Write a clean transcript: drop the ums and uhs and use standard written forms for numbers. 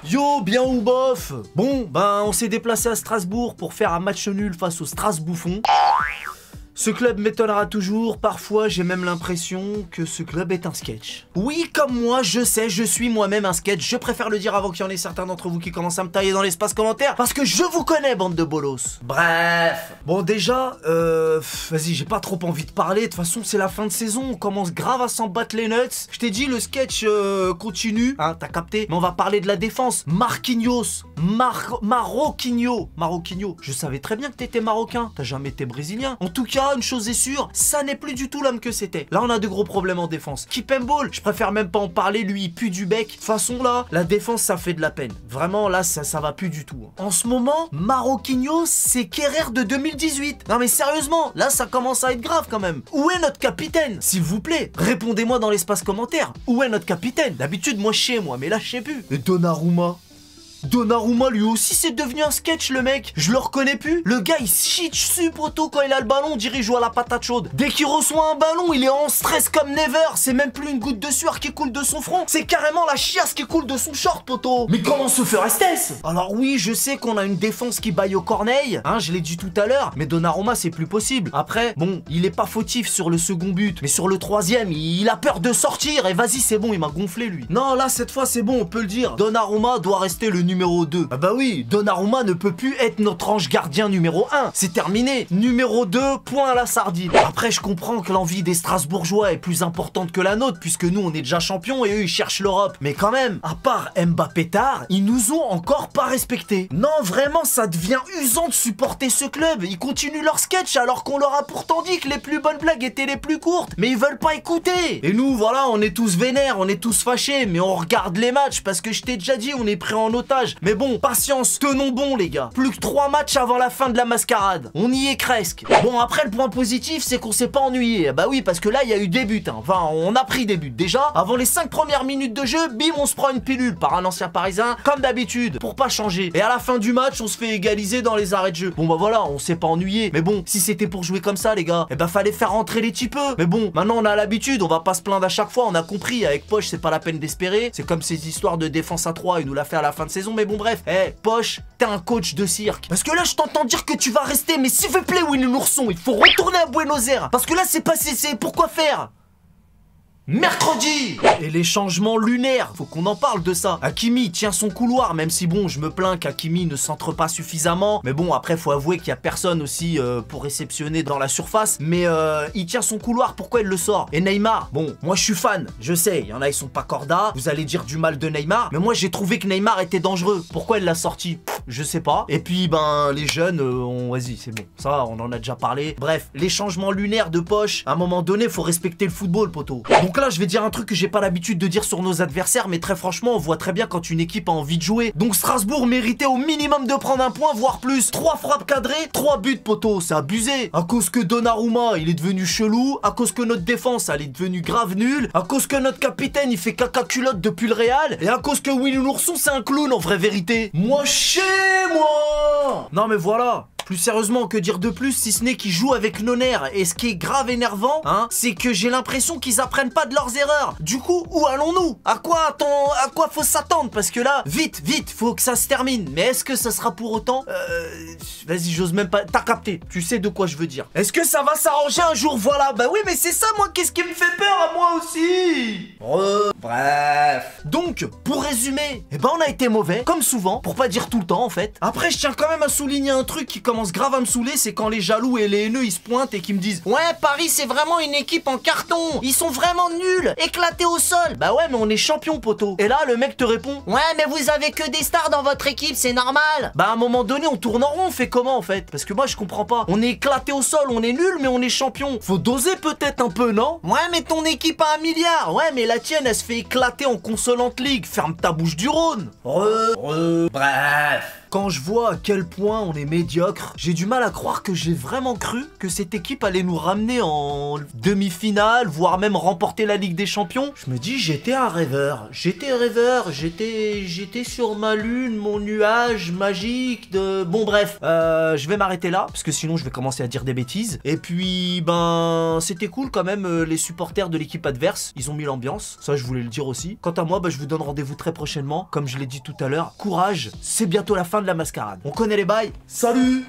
Yo, bien ou bof? Bon, ben on s'est déplacé à Strasbourg pour faire un match nul face au Strasbouffon. Ce club m'étonnera toujours, parfois j'ai même l'impression que ce club est un sketch. Oui, comme moi, je sais, je suis moi-même un sketch, je préfère le dire avant qu'il y en ait certains d'entre vous qui commencent à me tailler dans l'espace commentaire, parce que je vous connais, bande de bolos. Bref. Bon, déjà, vas-y, j'ai pas trop envie de parler, de toute façon c'est la fin de saison, on commence grave à s'en battre les nuts. Je t'ai dit, le sketch continue, hein, t'as capté, mais on va parler de la défense. Marquinhos, Marquinhos, je savais très bien que t'étais marocain, t'as jamais été brésilien. En tout cas, une chose est sûre, ça n'est plus du tout l'homme que c'était. Là, on a de gros problèmes en défense. Keep and ball, je préfère même pas en parler, lui, il pue du bec. De toute façon, là, la défense, ça fait de la peine. Vraiment, là, ça va plus du tout. En ce moment, Marquinhos, c'est Kerrer de 2018. Non, mais sérieusement, là, ça commence à être grave quand même. Où est notre capitaine? S'il vous plaît, répondez-moi dans l'espace commentaire. Où est notre capitaine? D'habitude, moi, je sais, moi, mais là, je sais plus. Et Donnarumma, lui aussi, c'est devenu un sketch, le mec. Je le reconnais plus. Le gars, il se chie dessus, poteau, quand il a le ballon. On dirait qu'il joue à la patate chaude. Dès qu'il reçoit un ballon, il est en stress comme never. C'est même plus une goutte de sueur qui coule de son front. C'est carrément la chiasse qui coule de son short, poteau. Mais comment se ferait-ce? Alors oui, je sais qu'on a une défense qui baille au corneille. Hein, je l'ai dit tout à l'heure. Mais Donnarumma, c'est plus possible. Après, bon, il est pas fautif sur le second but. Mais sur le troisième, il a peur de sortir. Et vas-y, c'est bon, il m'a gonflé, lui. Non, là, cette fois, c'est bon, on peut le dire. Donnarumma doit rester le numéro 2. Ah bah oui, Donnarumma ne peut plus être notre ange gardien numéro 1. C'est terminé. Numéro 2, point à la sardine. Après, je comprends que l'envie des Strasbourgeois est plus importante que la nôtre, puisque nous, on est déjà champions et eux, ils cherchent l'Europe. Mais quand même, à part Mbappé tard, ils nous ont encore pas respectés. Non, vraiment, ça devient usant de supporter ce club. Ils continuent leur sketch alors qu'on leur a pourtant dit que les plus bonnes blagues étaient les plus courtes. Mais ils veulent pas écouter. Et nous, voilà, on est tous vénères, on est tous fâchés, mais on regarde les matchs parce que je t'ai déjà dit, on est pris en otage. Mais bon, patience, tenons bon les gars. Plus que 3 matchs avant la fin de la mascarade. On y est presque. Bon, après, le point positif, c'est qu'on s'est pas ennuyé. Bah oui, parce que là, il y a eu des buts. Hein. Enfin, on a pris des buts. Déjà, avant les 5 premières minutes de jeu, bim, on se prend une pilule par un ancien parisien, comme d'habitude, pour pas changer. Et à la fin du match, on se fait égaliser dans les arrêts de jeu. Bon, bah voilà, on s'est pas ennuyé. Mais bon, si c'était pour jouer comme ça, les gars, eh bah fallait faire rentrer les petits peu. Mais bon, maintenant, on a l'habitude, on va pas se plaindre à chaque fois. On a compris, avec Poche, c'est pas la peine d'espérer. C'est comme ces histoires de défense à 3, il nous l'a fait à la fin de saison. Mais bon, bref, Poche, t'es un coach de cirque. Parce que là, je t'entends dire que tu vas rester, mais s'il vous plaît, Winnie l'ourson, il faut retourner à Buenos Aires. Parce que là, c'est passé, c'est pourquoi faire? Mercredi. Et les changements lunaires, faut qu'on en parle de ça. Hakimi tient son couloir, même si bon, je me plains qu'Hakimi ne centre pas suffisamment. Mais bon, après, faut avouer qu'il y a personne aussi pour réceptionner dans la surface. Mais il tient son couloir, pourquoi il le sort? Et Neymar, bon, moi je suis fan, je sais, il y en a, ils sont pas corda. Vous allez dire du mal de Neymar, mais moi j'ai trouvé que Neymar était dangereux. Pourquoi il l'a sorti? Je sais pas. Et puis, ben, les jeunes, vas-y, c'est bon. Ça, on en a déjà parlé. Bref, les changements lunaires de Poche, à un moment donné, faut respecter le football, poteau. Donc là, je vais dire un truc que j'ai pas l'habitude de dire sur nos adversaires, mais très franchement, on voit très bien quand une équipe a envie de jouer. Donc Strasbourg méritait au minimum de prendre un point, voire plus. 3 frappes cadrées, 3 buts, poteau, c'est abusé. À cause que Donnarumma, il est devenu chelou, à cause que notre défense, elle est devenue grave nulle, à cause que notre capitaine, il fait caca culotte depuis le Real, et à cause que Winnie l'ourson, c'est un clown en vraie vérité. Moi, chez moi. Non mais voilà. Plus sérieusement, que dire de plus si ce n'est qu'ils jouent avec nos nerfs. Et ce qui est grave énervant, hein, c'est que j'ai l'impression qu'ils apprennent pas de leurs erreurs. Du coup, où allons-nous? À quoi faut s'attendre? Parce que là, vite, faut que ça se termine. Mais est-ce que ça sera pour autant? Vas-y, j'ose même pas. T'as capté, tu sais de quoi je veux dire. Est-ce que ça va s'arranger un jour? Voilà, bah oui, mais c'est ça, moi, qu'est-ce qui me fait peur à moi aussi? Bref. Donc, pour résumer, eh ben on a été mauvais, comme souvent, pour pas dire tout le temps en fait. Après, je tiens quand même à souligner un truc qui commence grave à me saouler, c'est quand les jaloux et les haineux ils se pointent et qui me disent: ouais, Paris c'est vraiment une équipe en carton, ils sont vraiment nuls, éclatés au sol. Bah ouais, mais on est champion, poteau. Et là le mec te répond: ouais, mais vous avez que des stars dans votre équipe, c'est normal. Bah à un moment donné on tourne en rond, on fait comment en fait? Parce que moi je comprends pas. On est éclaté au sol, on est nul, mais on est champion. Faut doser peut-être un peu, non? Ouais, mais ton équipe a 1 milliard. Ouais, mais la tienne elle se fait éclater en consolante ligue. Ferme ta bouche du Rhône. Bref. Quand je vois à quel point on est médiocre, j'ai du mal à croire que j'ai vraiment cru que cette équipe allait nous ramener en demi-finale, voire même remporter la Ligue des Champions. Je me dis, j'étais un rêveur, j'étais sur ma lune, mon nuage magique de... Bon bref, je vais m'arrêter là, parce que sinon je vais commencer à dire des bêtises. Et puis, ben, c'était cool quand même, les supporters de l'équipe adverse, ils ont mis l'ambiance, ça je voulais voulais le dire aussi. Quant à moi, bah, je vous donne rendez-vous très prochainement. Comme je l'ai dit tout à l'heure, courage, c'est bientôt la fin de la mascarade. On connaît les bails, salut!